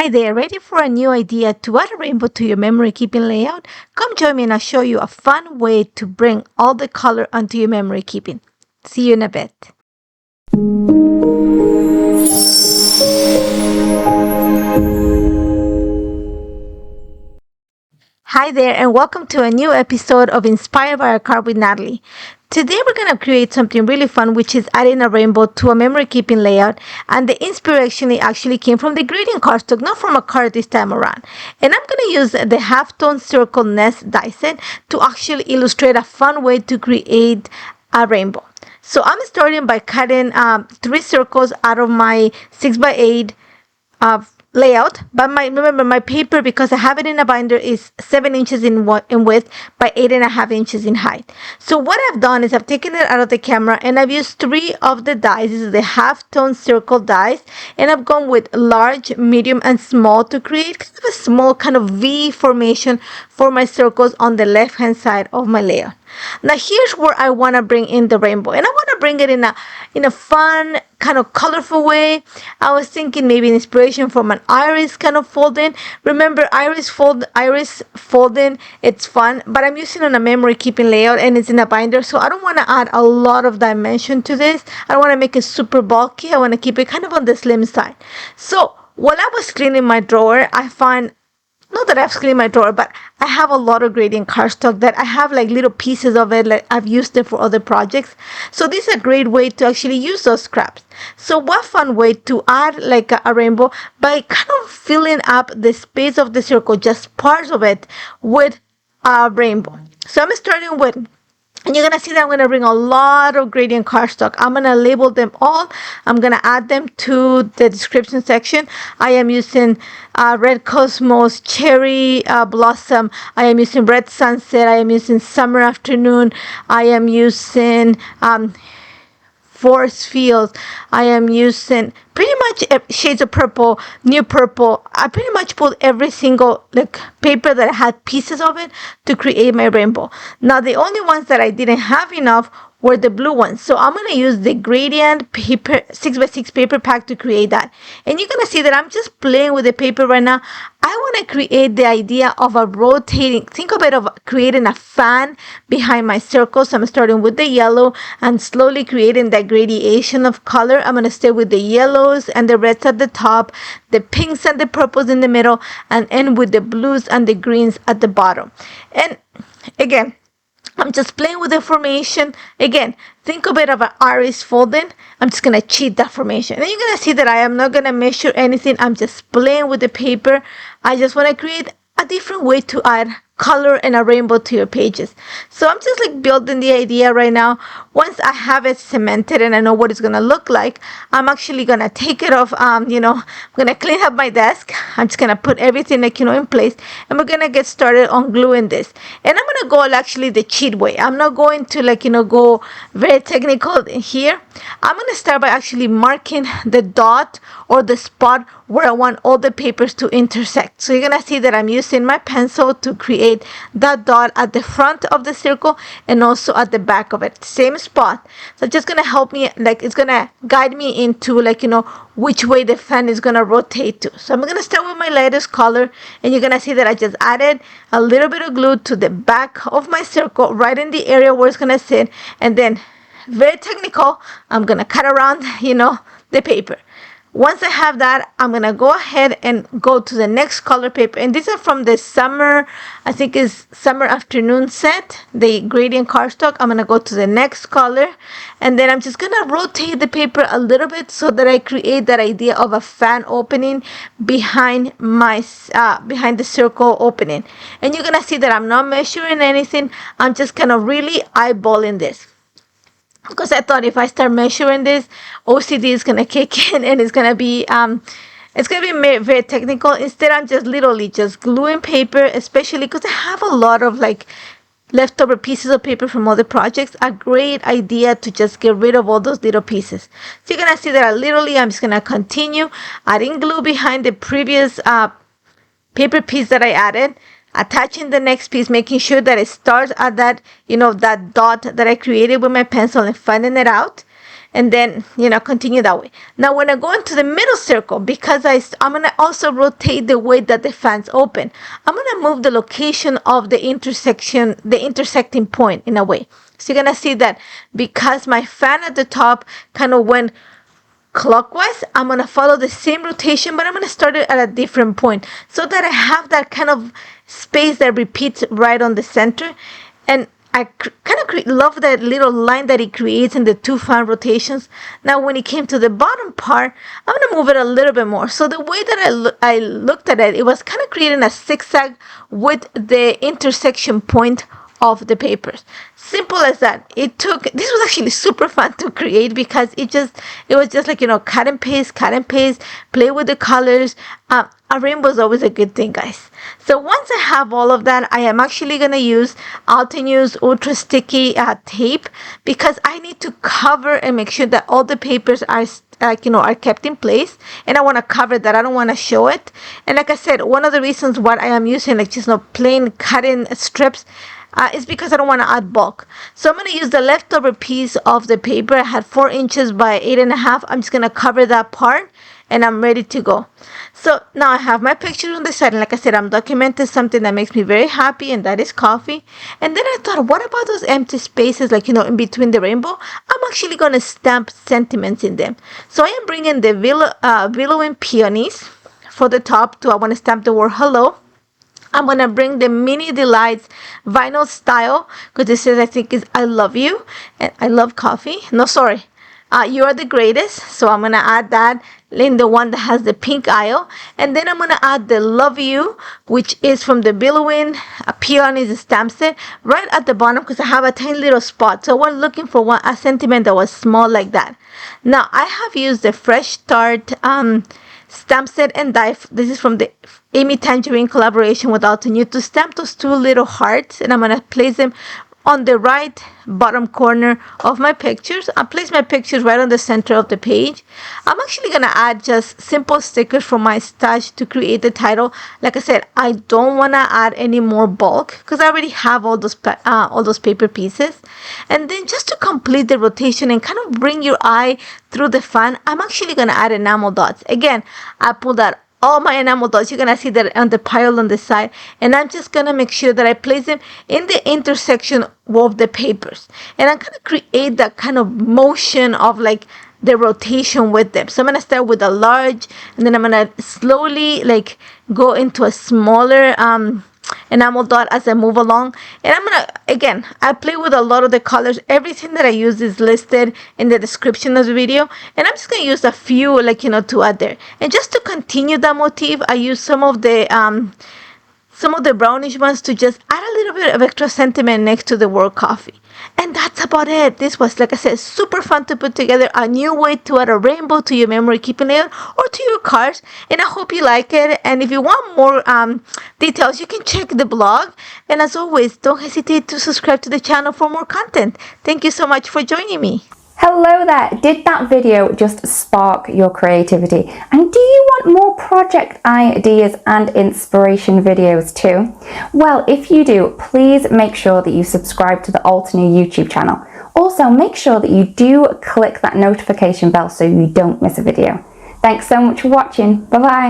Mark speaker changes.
Speaker 1: Hi there, ready for a new idea to add a rainbow to your memory keeping layout? Come join me and I'll show you a fun way to bring all the color onto your memory keeping. See you in a bit. Hi there and welcome to a new episode of Inspired by a Card with Nathalie. Today we're going to create something really fun, which is adding a rainbow to a memory keeping layout, and the inspiration actually came from the gradient cardstock, not from a card this time around. And I'm going to use the Halftone Circle Nest die set to actually illustrate a fun way to create a rainbow. So I'm starting by cutting 3 circles out of my 6x8 layout, but remember my paper, because I have it in a binder, is 7 inches in width by 8.5 inches in height. So what I've done is I've taken it out of the camera and I've used 3 of the dies. This is the halftone circle dies, and I've gone with large, medium, and small to create kind of a small kind of V formation for my circles on the left hand side of my layout. Now here's where I want to bring in the rainbow, and I want to bring it in a fun kind of colorful way. I was thinking maybe an inspiration from an iris kind of folding. Remember, iris folding, it's fun, but I'm using on a memory keeping layout and it's in a binder, so I don't want to add a lot of dimension to this. I don't want to make it super bulky. I want to keep it kind of on the slim side. So while I was cleaning my drawer, I find, not that I've cleaned my drawer, but I have a lot of gradient cardstock that I have like little pieces of it, like I've used it for other projects. So this is a great way to actually use those scraps. So what fun way to add like a rainbow by kind of filling up the space of the circle, just parts of it, with a rainbow. So I'm starting with, and you're going to see that I'm going to bring a lot of gradient cardstock. I'm going to label them all. I'm going to add them to the description section. I am using Red Cosmos, Cherry Blossom. I am using Red Sunset. I am using Summer Afternoon. I am using Forest Fields. I am using pretty much shades of purple, new purple. I pretty much pulled every single paper that I had pieces of it to create my rainbow. Now the only ones that I didn't have enough were the blue ones, so I'm going to use the gradient paper 6x6 paper pack to create that. And you're going to see that I'm just playing with the paper right now. I want to create the idea of a rotating, think of it of creating a fan behind my circle. So I'm starting with the yellow and slowly creating that gradation of color. I'm going to stay with the yellows and the reds at the top, the pinks and the purples in the middle, and end with the blues and the greens at the bottom. And again, I'm just playing with the formation. Again, think of it of an iris folding. I'm just going to cheat that formation. And you're going to see that I am not going to measure anything. I'm just playing with the paper. I just want to create a different way to add color and a rainbow to your pages. So I'm just like building the idea right now. Once I have it cemented and I know what it's gonna look like, I'm actually gonna take it off. I'm gonna clean up my desk. I'm just gonna put everything in place, and we're gonna get started on gluing this. And I'm gonna go actually the cheat way. I'm not going to go very technical here. I'm gonna start by actually marking the dot or the spot where I want all the papers to intersect. So you're gonna see that I'm using my pencil to create that dot at the front of the circle and also at the back of it, same spot. So it's just gonna help me, it's gonna guide me into which way the fan is gonna rotate to. So I'm gonna start with my lightest color, and you're gonna see that I just added a little bit of glue to the back of my circle, right in the area where it's gonna sit, and then very technical, I'm gonna cut around the paper. Once I have that, I'm going to go ahead and go to the next color paper. And these are from the summer, I think is Summer Afternoon set, the gradient cardstock. I'm going to go to the next color. And then I'm just going to rotate the paper a little bit so that I create that idea of a fan opening behind behind the circle opening. And you're going to see that I'm not measuring anything. I'm just kind of really eyeballing this, because I thought if I start measuring this, OCD is gonna kick in and it's gonna be very technical. Instead, I'm just literally just gluing paper, especially because I have a lot of leftover pieces of paper from other projects. A great idea to just get rid of all those little pieces. So you're gonna see that I'm just gonna continue adding glue behind the previous paper piece that I added, attaching the next piece, making sure that it starts at that, that dot that I created with my pencil and fanning it out. and then, you know, continue that way. Now when I go into the middle circle, because I'm going to also rotate the way that the fan's open, I'm going to move the location of the intersecting point in a way. So you're going to see that because my fan at the top kind of went clockwise, I'm going to follow the same rotation, but I'm going to start it at a different point so that I have that kind of space that repeats right on the center. And I kind of love that little line that it creates in the two fan rotations. Now when it came to the bottom part, I'm going to move it a little bit more. So the way that I looked at it, it was kind of creating a zigzag with the intersection point of the papers. Simple as that. This was actually super fun to create because it was just like, you know, cut and paste, play with the colors. A rainbow is always a good thing, guys. So once I have all of that, I am actually going to use Altenew's ultra sticky tape because I need to cover and make sure that all the papers are are kept in place, and I want to cover that. I don't want to show it. And like I said, one of the reasons why I am using like just plain cutting strips is because I don't want to add bulk. So I'm going to use the leftover piece of the paper. I had 4 inches by 8.5. I'm just going to cover that part and I'm ready to go. So now I have my pictures on the side, and like I said, I'm documenting something that makes me very happy, and that is coffee. And then I thought, what about those empty spaces, like, in between the rainbow? I'm actually going to stamp sentiments in them. So I am bringing the Billowing Peonies for the top. I want to stamp the word hello. I'm going to bring the Mini Delights vinyl style, because this says, I think, is I love you, and I love coffee. No, sorry. You are the greatest. So I'm going to add that in the one that has the pink aisle. And then I'm going to add the love you, which is from the Billowing Peonies stamp set, right at the bottom, because I have a tiny little spot. So I was looking for a sentiment that was small like that. Now I have used the Fresh Start stamp set and die. This is from the Amy Tangerine collaboration with Altenew, to stamp those 2 little hearts, and I'm going to place them on the right bottom corner of my pictures. I place my pictures right on the center of the page. I'm actually going to add just simple stickers from my stash to create the title. Like I said, I don't want to add any more bulk because I already have all those paper pieces. And then just to complete the rotation and kind of bring your eye through the fan, I'm actually going to add enamel dots. Again, I pulled out all my enamel dots. You're going to see that on the pile on the side. And I'm just going to make sure that I place them in the intersection of the papers. And I'm going to create that kind of motion of like the rotation with them. So I'm going to start with a large, and then I'm going to slowly like go into a smaller enamel dot as I move along. And I'm gonna, again, I play with a lot of the colors. Everything that I use is listed in the description of the video, and I'm just gonna use a few, like, to add there. And just to continue that motif, I use some of the brownish ones to just add a little bit of extra sentiment next to the word coffee. And that's about it. This was, like I said, super fun to put together, a new way to add a rainbow to your memory keeping aid or to your cards. And I hope you like it. And if you want more details, you can check the blog. And as always, don't hesitate to subscribe to the channel for more content. Thank you so much for joining me.
Speaker 2: Hello there! Did that video just spark your creativity? And do you want more project ideas and inspiration videos too? Well, if you do, please make sure that you subscribe to the Altenew YouTube channel. Also, make sure that you do click that notification bell so you don't miss a video. Thanks so much for watching. Bye bye!